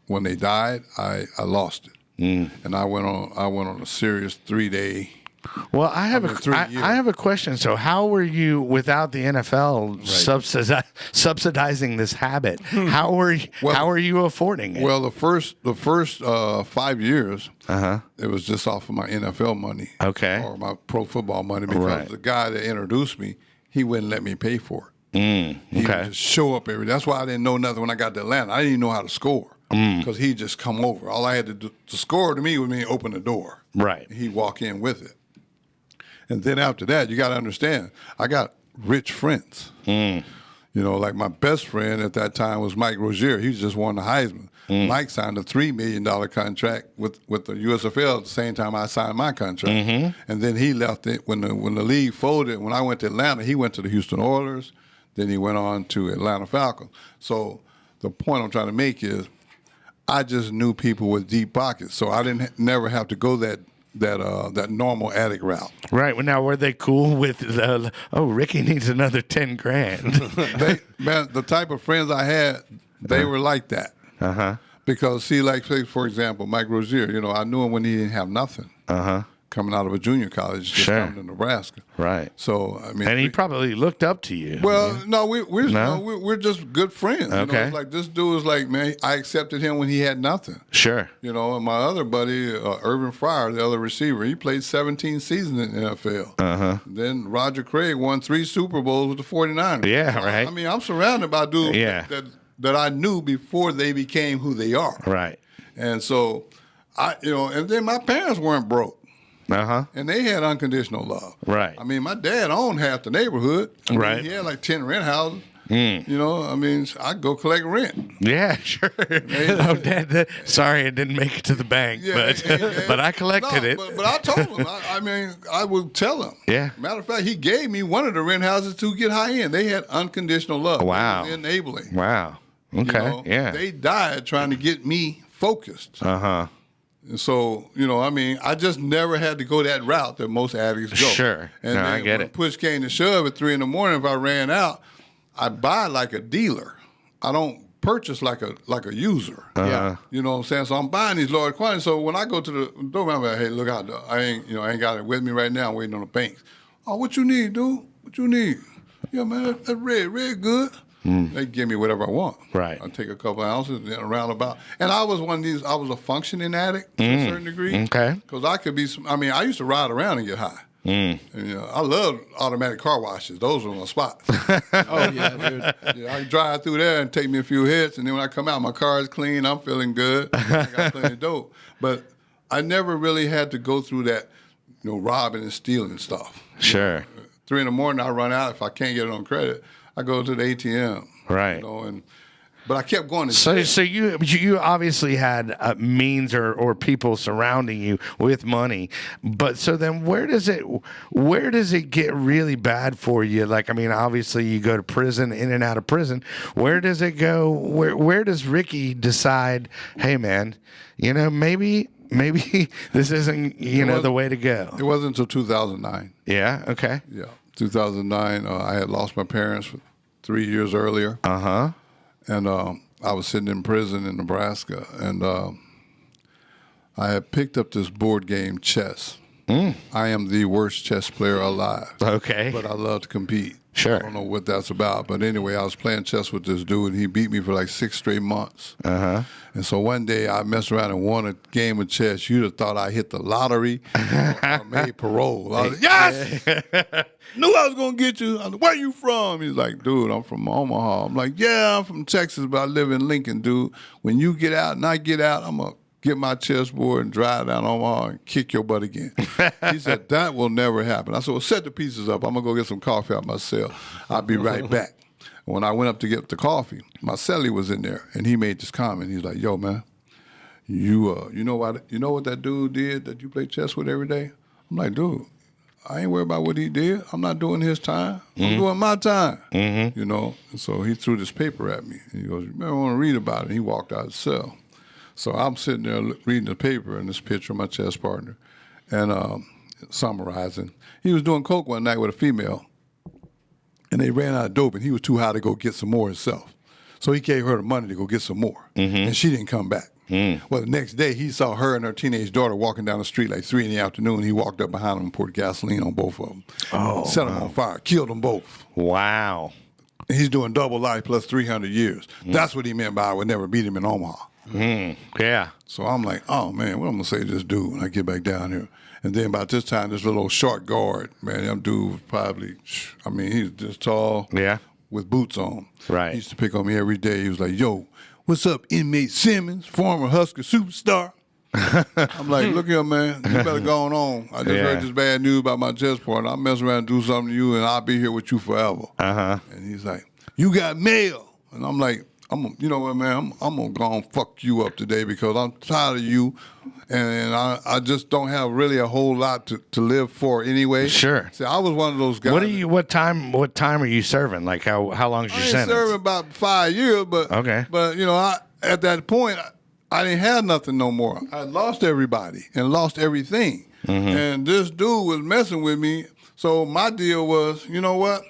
when they died, I lost it. And I went on a serious 3-day. Well, I have a question. So, how were you without the NFL subsidizing this habit? How were you affording it? Well, the first 5 years, it was just off of my NFL money, or my pro football money, because the guy that introduced me, he wouldn't let me pay for it. He would just show up every day. That's why I didn't know nothing when I got to Atlanta. I didn't even know how to score because he'd just come over. All I had to do to score to me would mean open the door. Right. He'd walk in with it. And then after that, you got to understand, I got rich friends. You know, like my best friend at that time was Mike Rozier. He just won the Heisman. Mike signed a $3 million contract with the USFL at the same time I signed my contract. And then he left it when the league folded. When I went to Atlanta, he went to the Houston Oilers. Then he went on to Atlanta Falcons. So the point I'm trying to make is I just knew people with deep pockets. So I didn't never have to go that normal addict route. Right. Well, now were they cool with Ricky needs another 10 grand? The type of friends I had, they were like that. Because see, like say for example, Mike Rozier, you know, I knew him when he didn't have nothing. Coming out of a junior college, just coming to Nebraska. Right. So I mean, and he probably looked up to you. Well, no, we're just good friends. You know, it's like this dude was like, man, I accepted him when he had nothing. Sure. You know, and my other buddy, Irvin Fryer, the other receiver, he played 17 seasons in the NFL. Then Roger Craig won 3 Super Bowls with the 49ers. Yeah, right. I mean, I'm surrounded by dudes that I knew before they became who they are. Right. And so, and then my parents weren't broke. And they had unconditional love. Right. I mean, my dad owned half the neighborhood. I mean, he had like 10 rent houses. You know, I mean, I'd go collect rent. Yeah, sure. Dad, sorry, I didn't make it to the bank, but I collected it. But I told him. I mean, I would tell him. Yeah. Matter of fact, he gave me one of the rent houses to get high end. They had unconditional love. Wow. Enabling. Wow. Okay. You know, they died trying to get me focused. And so, you know, I mean, I just never had to go that route that most addicts go. Sure. And then I get when it. push came to shove at 3 a.m, if I ran out, I buy like a dealer. I don't purchase like a user. You know what I'm saying? So I'm buying these large quantities. So when I go to the door, I'm like, hey, look out, I ain't got it with me right now. I'm waiting on the banks. Oh, what you need, dude? What you need? Yeah, man, that red good. They give me whatever I want. Right. I take a couple ounces and then around about. And I was one of these. I was a functioning addict to a certain degree. Okay. Because I could be. I mean, I used to ride around and get high. And, I love automatic car washes. Those were my spots. Oh yeah, dude. Yeah, I can drive through there and take me a few hits, and then when I come out, my car is clean. I'm feeling good. I got plenty of dope. But I never really had to go through that, robbing and stealing stuff. Sure. 3 a.m, I run out. If I can't get it on credit, I go to the ATM. Right. But I kept going to jail. So you obviously had means or people surrounding you with money, but so then where does it get really bad for you? Like, I mean, obviously you go to prison, in and out of prison. Where does it go? Where does Ricky decide, hey man, maybe this isn't the way to go? It wasn't until 2009. Yeah. Okay. Yeah, 2009. I had lost my parents 3 years earlier. And I was sitting in prison in Nebraska, and I had picked up this board game, chess. I am the worst chess player alive. Okay. But I love to compete. Sure. I don't know what that's about. But anyway, I was playing chess with this dude, and he beat me for like 6 straight months. And so one day I messed around and won a game of chess. You'd have thought I hit the lottery or made parole. I was like, yes! Knew I was going to get you. I was like, where you from? He's like, dude, I'm from Omaha. I'm like, yeah, I'm from Texas, but I live in Lincoln, dude. When you get out and I get out, I'm going to get my chessboard and drive down Omaha and kick your butt again. He said, that will never happen. I said, well, set the pieces up. I'm going to go get some coffee out my cell. I'll be right back. When I went up to get the coffee, my cellie was in there, and he made this comment. He's like, yo, man, you know what that dude did that you play chess with every day? I'm like, dude, I ain't worried about what he did. I'm not doing his time. I'm doing my time. And so he threw this paper at me. And he goes, you may want to read about it. And he walked out of the cell. So I'm sitting there reading the paper and this picture of my chess partner and summarizing. He was doing coke one night with a female. and they ran out of dope, and he was too high to go get some more himself. So he gave her the money to go get some more, and she didn't come back. Well, the next day, he saw her and her teenage daughter walking down the street like 3 in the afternoon. He walked up behind them and poured gasoline on both of them. Set them on fire, killed them both. Wow. He's doing double life plus 300 years. That's what he meant by I would never beat him in Omaha. Yeah. So I'm like, oh, man, what am I going to say to this dude when I get back down here? And then about this time, this little short guard, man, that dude was probably, I mean, he's just tall. Yeah. With boots on. Right. He used to pick on me every day. He was like, yo, what's up, inmate Simmons, former Husker superstar? I'm like, look here, man, you better go on. I just heard this bad news about my chest part. I'll mess around and do something to you, and I'll be here with you forever. And he's like, you got mail. And I'm like, you know what, man, I'm going to go and fuck you up today because I'm tired of you, and I just don't have really a whole lot to live for anyway. Sure. See, I was one of those guys. What time are you serving? Like how long is your sentence? I ain't serving about 5 years, but okay. But you know, at that point, I didn't have nothing no more. I lost everybody and lost everything, and this dude was messing with me. So my deal was, you know what?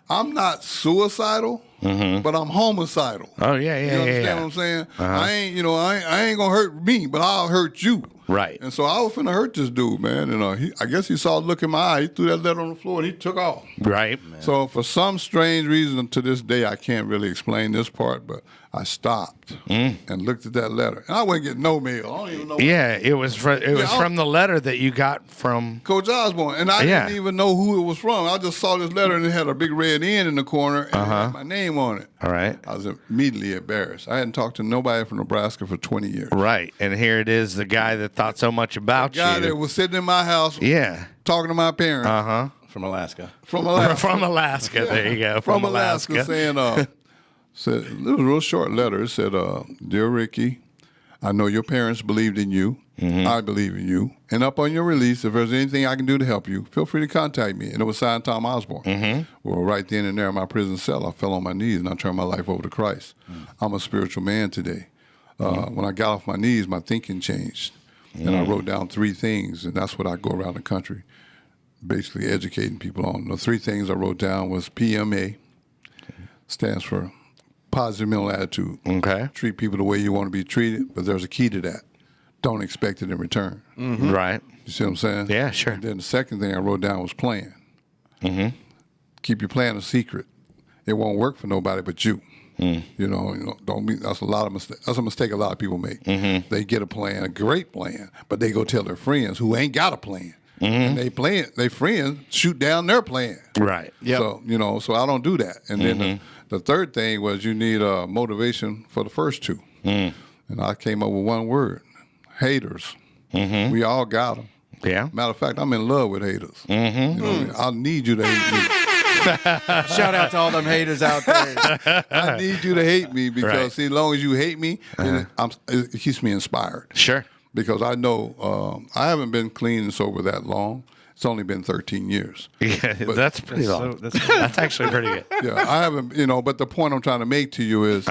I'm not suicidal, but I'm homicidal. Oh yeah. You understand what I'm saying? I ain't gonna hurt me, but I'll hurt you. Right. And so I was finna hurt this dude, man. And I guess he saw the look in my eye. He threw that letter on the floor and he took off. Right. Man. So for some strange reason, to this day, I can't really explain this part, but I stopped and looked at that letter, and I wouldn't get no mail. I don't even know. Yeah, it was from the letter that you got from Coach Osborne, and I didn't even know who it was from. I just saw this letter, and it had a big red N in the corner, and it had my name on it. All right. I was immediately embarrassed. I hadn't talked to nobody from Nebraska for 20 years. Right, and here it is, the guy that thought so much about the guy you. that was sitting in my house, talking to my parents. From Alaska. From Alaska. From Alaska. There you go. From Alaska, saying, said, it was a real short letter. It said, Dear Ricky, I know your parents believed in you. I believe in you. And up on your release, if there's anything I can do to help you, feel free to contact me. And it was signed Tom Osborne. Well, right then and there in my prison cell, I fell on my knees and I turned my life over to Christ. I'm a spiritual man today. When I got off my knees, my thinking changed. And I wrote down 3 things, and that's what I go around the country basically educating people on. The 3 things I wrote down was PMA, stands for positive mental attitude. Okay. Treat people the way you want to be treated, but there's a key to that. Don't expect it in return. Right. You see what I'm saying? Yeah, sure. And then the second thing I wrote down was plan. Keep your plan a secret. It won't work for nobody but you. You know, don't be. That's a mistake a lot of people make. They get a plan, a great plan, but they go tell their friends who ain't got a plan, and they friends shoot down their plan. Right. Yep. So so I don't do that. And then the third thing was you need motivation for the first 2, and I came up with one word: haters. We all got them. Yeah. Matter of fact, I'm in love with haters. You know what I mean? I need you to hate me. Shout out to all them haters out there. I need you to hate me because, see, as long as you hate me, it keeps me inspired. Sure. Because I know I haven't been clean and sober that long. It's only been 13 years. Yeah, that's pretty long. So, that's actually pretty good. Yeah, I haven't, but the point I'm trying to make to you is,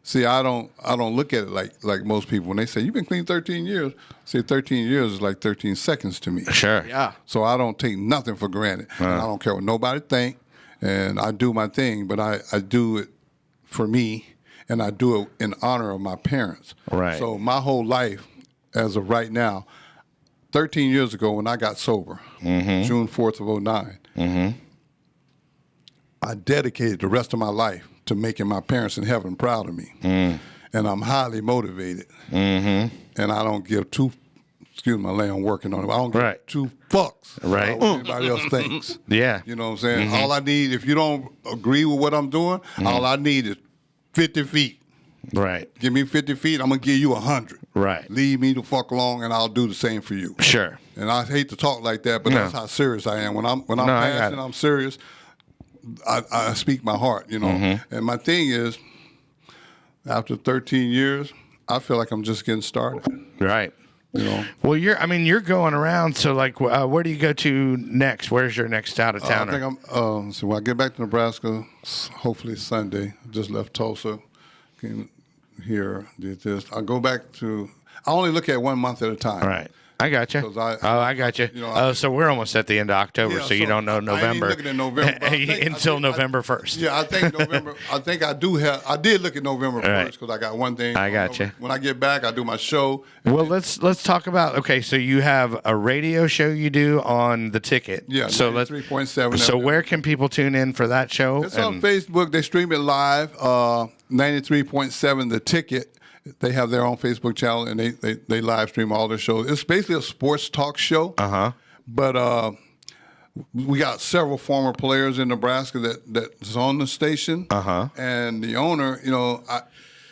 see, I don't look at it like most people. When they say, you've been clean 13 years, see, 13 years is like 13 seconds to me. Sure. Yeah. So I don't take nothing for granted. And I don't care what nobody think. And I do my thing, but I do it for me, and I do it in honor of my parents. Right. So my whole life, as of right now, 13 years ago when I got sober, June 4th of 09, I dedicated the rest of my life to making my parents in heaven proud of me. And I'm highly motivated. And I don't give excuse my lay, I'm working on it. I don't give 2 fucks about what anybody else thinks. Yeah. You know what I'm saying? All I need, if you don't agree with what I'm doing, all I need is 50 feet. Right. Give me 50 feet, I'm going to give you 100. Right. Leave me the fuck alone, and I'll do the same for you. Sure. And I hate to talk like that, but that's how serious I am. When I'm passionate, I'm serious. I speak my heart, And my thing is, after 13 years, I feel like I'm just getting started. Right. Well, you're going around. So, like, where do you go to next? Where's your next out of towner? I think I'm. So when I get back to Nebraska, hopefully Sunday. I just left Tulsa, came here, did this. I go back to. I only look at 1 month at a time. Right. I got you. I got you. So we're almost at the end of October, so you don't know November. I ain't looking at November until November 1st. Yeah, I think November. I think I do have. I did look at November 1st because I got one thing. I got you. When I get back, I do my show. Well, let's talk about. Okay, so you have a radio show you do on the Ticket. Yeah. So 3.7. So where can people tune in for that show? It's on Facebook. They stream it live. 93.7 The Ticket. They have their own Facebook channel, and they live stream all their shows. It's basically a sports talk show. But we got several former players in Nebraska that's on the station. And the owner,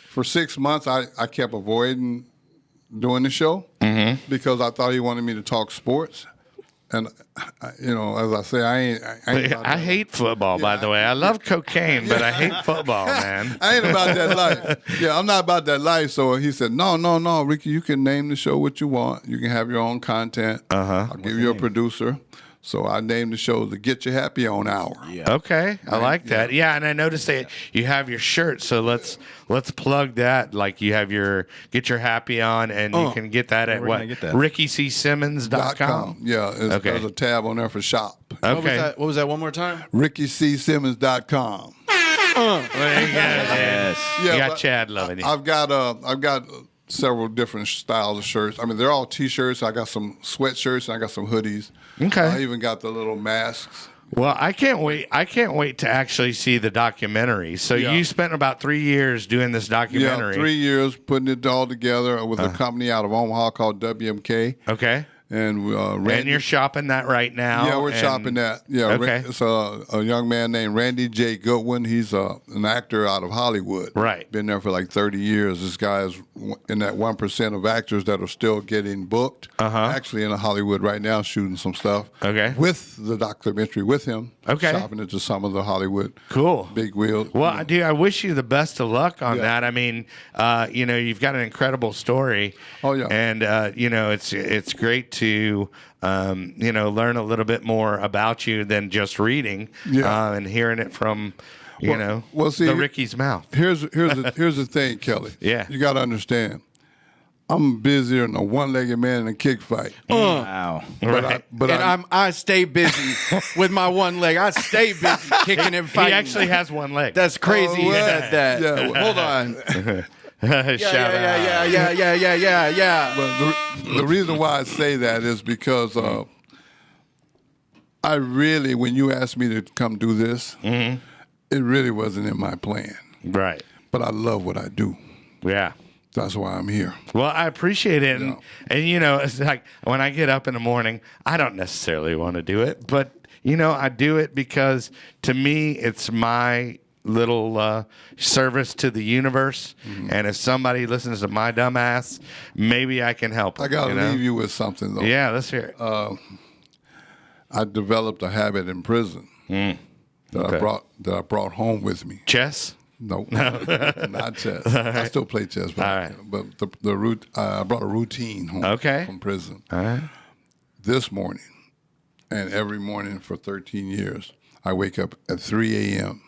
for 6 months, I kept avoiding doing the show because I thought he wanted me to talk sports. And as I say, I hate football. By the way, I love cocaine, but I hate football, man. I ain't about that life. Yeah, I'm not about that life. So he said, no, Ricky, you can name the show what you want. You can have your own content. I'll give you a producer. So I named the show the Get You Happy On Hour. Yeah. Okay, I like that. Yeah, and I noticed that you have your shirt, so let's plug that. Like you have your Get Your Happy On, and you can get that at what? RickyCSimmons.com. Yeah, there's a tab on there for shop. Okay. What was that? One more time? RickyCSimmons.com. Yes. Yeah, you got Chad loving it. I've got several different styles of shirts. I mean, they're all T-shirts. I got some sweatshirts and I got some hoodies. Okay. I even got the little masks. Well, I can't wait. I can't wait to actually see the documentary. So you spent about 3 years doing this documentary. Yeah, 3 years putting it all together with a company out of Omaha called WMK. Okay. And and you're shopping that right now. Yeah, we're shopping that. Yeah, okay. It's a young man named Randy J. Goodwin. He's an actor out of Hollywood. Right. Been there for like 30 years. This guy is in that 1% of actors that are still getting booked. Actually in Hollywood right now shooting some stuff. Okay. With the documentary with him. Okay. Shopping it to some of the Hollywood big wheels. Well, dude, I wish you the best of luck on that. I mean, you've got an incredible story. Oh, yeah. And, it's great to, learn a little bit more about you than just reading and hearing it from, the Ricky's mouth. Here's the thing, Kelly. Yeah. You got to understand. I'm busier than a one-legged man in a kick fight. Wow. But I stay busy with my one leg. I stay busy kicking and fighting. He actually has one leg. That's crazy you said that. Yeah, well, hold on. Yeah. But the reason why I say that is because I really, when you asked me to come do this, it really wasn't in my plan. Right. But I love what I do. Yeah. That's why I'm here. Well, I appreciate it. And it's like when I get up in the morning, I don't necessarily want to do it, but, I do it because to me, it's my little service to the universe. And if somebody listens to my dumb ass, maybe I can help them, I got to leave you with something, though. Yeah, let's hear it. I developed a habit in prison that I brought home with me. Chess? No, not chess. I still play chess, but I brought a routine home from prison. All right. This morning and every morning for 13 years, I wake up at 3 a.m.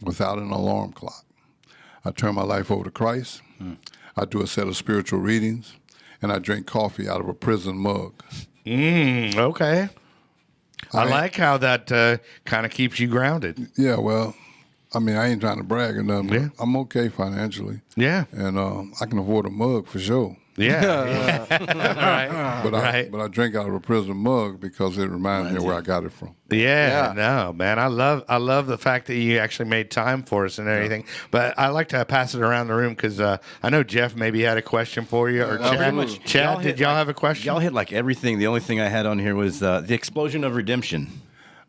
without an alarm clock. I turn my life over to Christ. I do a set of spiritual readings, and I drink coffee out of a prison mug. Okay. I like how that kind of keeps you grounded. Yeah, well, I mean, I ain't trying to brag or nothing. But I'm okay financially. Yeah. And I can afford a mug for sure. Yeah. Right. But I drink out of a prison mug because it reminds me of where I got it from. Yeah. No, man. I love the fact that you actually made time for us and everything. But I like to pass it around the room because I know Jeff maybe had a question for you. Or Chad, did y'all have a question? Y'all hit like everything. The only thing I had on here was The Explosion of Redemption.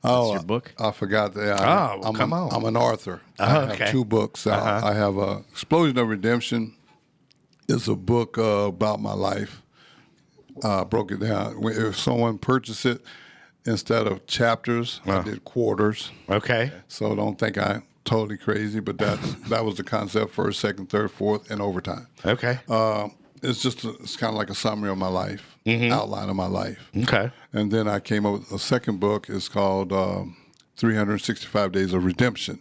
That's your book? I forgot that. Come on. I'm an author. I have 2 books. I have Explosion of Redemption. It's a book about my life. Broke it down. If someone purchased it, instead of chapters, I did quarters. Okay. So don't think I'm totally crazy, but that was the concept: first, second, third, fourth, and overtime. Okay. It's kind of like a summary of my life, outline of my life. Okay. And then I came up with a second book. It's called 365 Days of Redemption.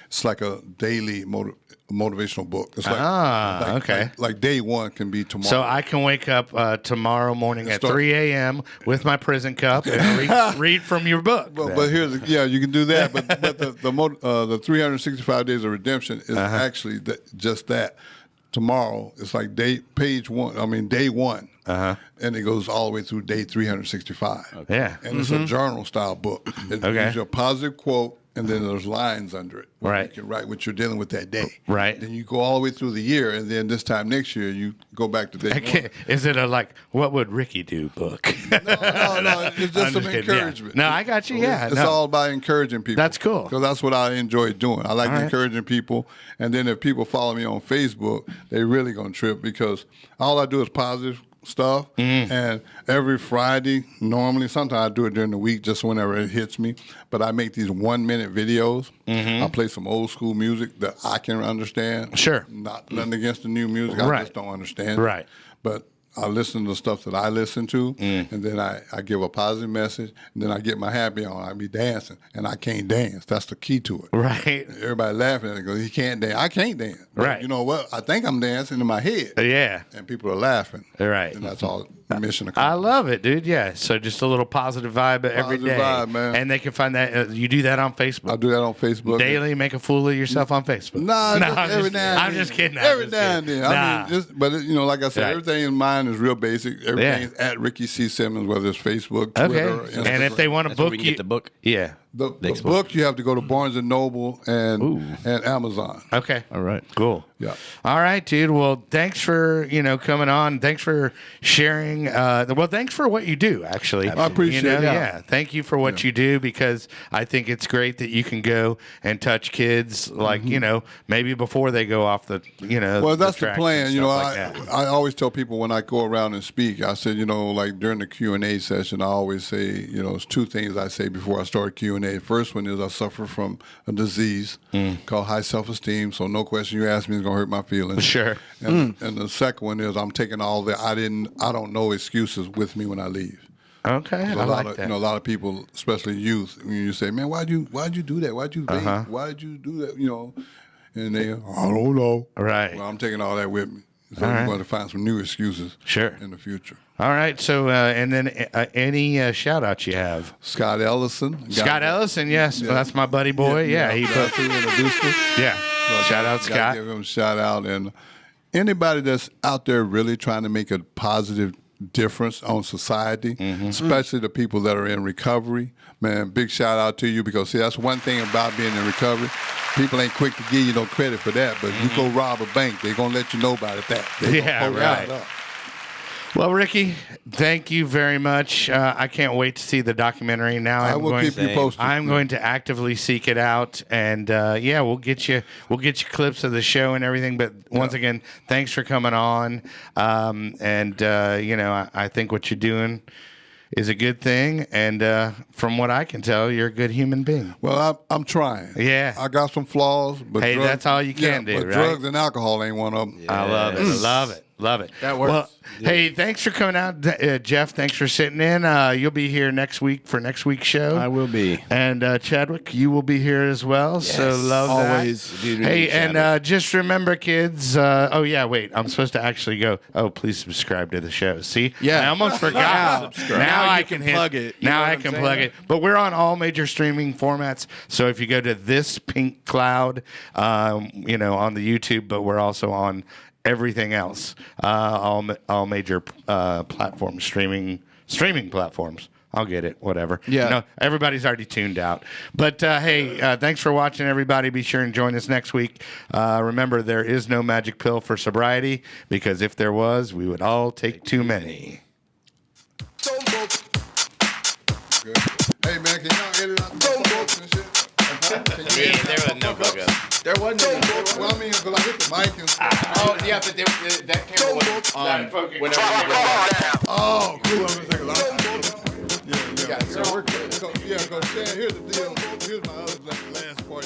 It's like a daily motivational book. It's like day one can be tomorrow. So I can wake up tomorrow morning at 3 a.m. with my prison cup and read from your book. But here's you can do that. But the 365 days of redemption is actually just that. Tomorrow it's like day one. And it goes all the way through day 365. Okay. Yeah. And it's a journal style book. It gives you a positive quote, and then there's lines under it. Right. You can write what you're dealing with that day. Right. Then you go all the way through the year, and then this time next year, you go back to day one. Is it what would Ricky do book? No. It's just some encouragement. Yeah. No, I got you. Yeah. It's all about encouraging people. That's cool. Because that's what I enjoy doing. I like encouraging people. And then if people follow me on Facebook, they really going to trip because all I do is positive stuff. And every Friday, normally, sometimes I do it during the week just whenever it hits me, but I make these 1-minute videos. I play some old school music that I can understand. Sure. Nothing against the new music. I just don't understand it. Right. But I listen to stuff that I listen to, and then I give a positive message, and then I get my happy on. I be dancing, and I can't dance. That's the key to it. Right. Everybody laughing at it because he can't dance. I can't dance. But right. You know what? I think I'm dancing in my head. Yeah. And people are laughing. Right. And that's all mission accomplished. I love it, dude. Yeah. So just a little positive vibe every day. Vibe, man. And they can find that. You do that on Facebook. I do that on Facebook. Daily, make a fool of yourself on Facebook. Every now and then. I'm just kidding. Every now and then. I mean, but like I said, everything in mine is real basic. Everything's at Ricky C. Simmons, whether it's Facebook, Twitter, Instagram. And if they want to book you, get the book. Yeah. The book, you have to go to Barnes & Noble and Amazon. Okay. All right. Cool. Yeah. All right, dude. Well, thanks for, coming on. Thanks for sharing. Thanks for what you do, actually. I appreciate it. Yeah. Thank you for what you do, because I think it's great that you can go and touch kids like, maybe before they go off the, Well, that's the plan. I I always tell people when I go around and speak, I said, like during the Q&A session, I always say, it's two things I say before I start Q&A. The first one is I suffer from a disease called high self-esteem, so no question you ask me is going to hurt my feelings. Sure. And the second one is I'm taking all the I don't know excuses with me when I leave. Okay, I like that. A lot of people, especially youth, when you say, "Man, why'd you do that? Why'd you vape? Why'd you do that?" And they, I don't know. Right. Well, I'm taking all that with me. So I'm going to find some new excuses. Sure. In the future. All right. So, and then any shout outs you have? Scott Ellison. Scott Ellison, yes. Yeah. Well, that's my buddy boy. Yeah. He introduced us. Yeah. So shout out, Scott. Give him a shout out. And anybody that's out there really trying to make a positive difference on society, especially the people that are in recovery, man, big shout out to you, because see, that's one thing about being in recovery. People ain't quick to give you no credit for that, but you go rob a bank, they're going to let you know about it. Right. Well, Ricky, thank you very much. I can't wait to see the documentary. Now I will keep you posted. I'm going to actively seek it out, and we'll get you clips of the show and everything. But once again, thanks for coming on. I think what you're doing is a good thing, and from what I can tell, you're a good human being. Well, I'm trying. Yeah, I got some flaws, but hey, that's all you can do. But right? drugs and alcohol ain't one of them. Yeah. I love it. Love it. Love it. That works. Well, hey, thanks for coming out, Jeff. Thanks for sitting in. You'll be here next week for next week's show. I will be. And Chadwick, you will be here as well. Yes, so love always. that. Hey, and just remember, kids. Wait. I'm supposed to actually go. Oh, please subscribe to the show. See? Yeah. I almost forgot. Now I can plug it. Now I can plug it. But we're on all major streaming formats. So if you go to This Pink Cloud, on the YouTube, but we're also on everything else, all major platforms, streaming platforms. I'll get it, whatever. Yeah. Everybody's already tuned out. But hey, thanks for watching, everybody. Be sure and join us next week. Remember, there is no magic pill for sobriety, because if there was, we would all take too many. Hey man, can y'all edit out the folks and shit? There was no fuck-up. There wasn't any. Well, I mean, because I hit the mic and stuff. Yeah, but that camera wasn't on whenever you go. Oh, cool. Yeah. So we're good. Here's the deal. Here's my other last part.